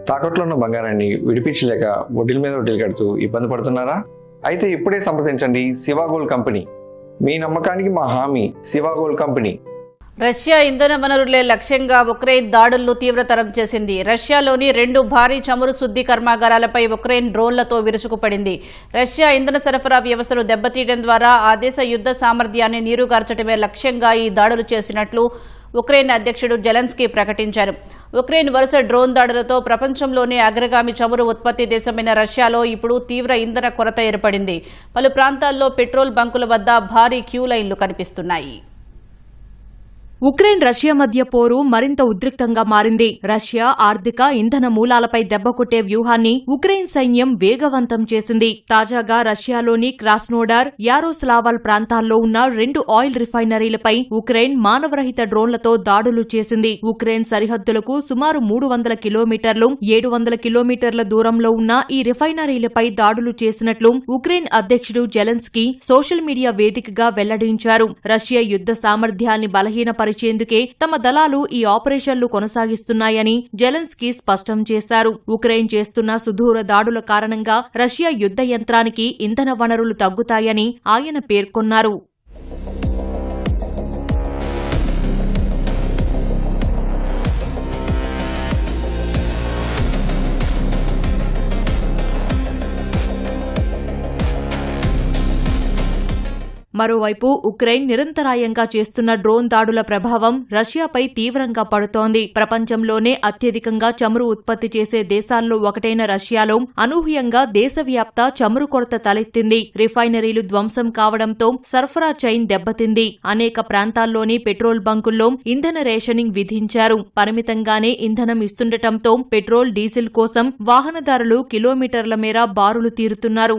తాకట్లో ఉన్న బంగారాన్ని విడిపించలేక వడ్డీల మీద వడ్డీలు కడుతూ ఇబ్బంది పడుతున్నారా? అయితే ఇప్పుడే సంప్రదించండి శివ గోల్డ్ కంపెనీ. మీ నమ్మకానికి మా హామీ శివ గోల్డ్ కంపెనీ. రష్యా ఇంధన వనరులే లక్ష్యంగా ఉక్రెయిన్ దాడులను తీవ్రతరం చేసింది. రష్యాలోని 2 భారీ చమురు శుద్ధి కర్మాగారాలపై ఉక్రెయిన్ డ్రోన్లతో విరుచుకుపడింది. రష్యా ఇంధన సరఫరా వ్యవస్థను దెబ్బతీయడం ద్వారా ఆ దేశ యుద్ధ సామర్థ్యాన్ని నీరుగార్చడమే లక్ష్యంగా ఈ దాడులు చేసినట్లు ఉక్రెయిన్ అధ్యక్షుడు జెలెన్స్కీ ప్రకటించారు. ఉక్రెయిన్ వరుస డ్రోన్ దాడులతో ప్రపంచంలోనే అగ్రగామి చమురు ఉత్పత్తి దేశమైన రష్యాలో ఇప్పుడు తీవ్ర ఇంధన కొరత ఏర్పడింది. పలు ప్రాంతాల్లో పెట్రోల్ బంకుల వద్ద భారీ క్యూ లైన్లు కనిపిస్తున్నాయి. ఉక్రెయిన్ రష్యా మధ్య పోరు మరింత ఉద్రిక్తంగా మారింది. రష్యా ఆర్థిక ఇంధన మూలాలపై దెబ్బకొట్టే వ్యూహాన్ని ఉక్రెయిన్ సైన్యం వేగవంతం చేసింది. తాజాగా రష్యాలోని క్రాస్నోడార్, యారోస్లావాల్ ప్రాంతాల్లో ఉన్న 2 ఆయిల్ రిఫైనరీలపై ఉక్రెయిన్ మానవరహిత డ్రోన్లతో దాడులు చేసింది. ఉక్రెయిన్ సరిహద్దులకు సుమారు 300 కిలోమీటర్లు, 700 కిలోమీటర్ల దూరంలో ఉన్న ఈ రిఫైనరీలపై దాడులు చేసినట్లు ఉక్రెయిన్ అధ్యక్షుడు జెలెన్స్కీ సోషల్ మీడియా వేదికగా వెల్లడించారు. రష్యా యుద్ధ సామర్థ్యాన్ని బలహీనపరిచేందుకే తమ దళాలు ఈ ఆపరేషన్లు కొనసాగిస్తున్నాయని జెలెన్స్కీ స్పష్టం చేశారు. ఉక్రెయిన్ చేస్తున్న సుదూర దాడుల కారణంగా రష్యా యుద్ధ యంత్రానికి ఇంధన వనరులు తగ్గుతాయని ఆయన పేర్కొన్నారు. మరోవైపు ఉక్రెయిన్ నిరంతరాయంగా చేస్తున్న డ్రోన్ దాడుల ప్రభావం రష్యాపై తీవ్రంగా పడుతోంది. ప్రపంచంలోనే అత్యధికంగా చమురు ఉత్పత్తి చేసే దేశాల్లో ఒకటైన రష్యాలో అనూహ్యంగా దేశవ్యాప్త చమురు కొరత తలెత్తింది. రిఫైనరీలు ధ్వంసం కావడంతో సరఫరా చైన్ దెబ్బతింది. అనేక ప్రాంతాల్లోని పెట్రోల్ బంకుల్లో ఇంధన రేషనింగ్ విధించారు. పరిమితంగానే ఇంధనం ఇస్తుండటంతో పెట్రోల్, డీజిల్ కోసం వాహనదారులు కిలోమీటర్ల మేర బారులు తీరుతున్నారు.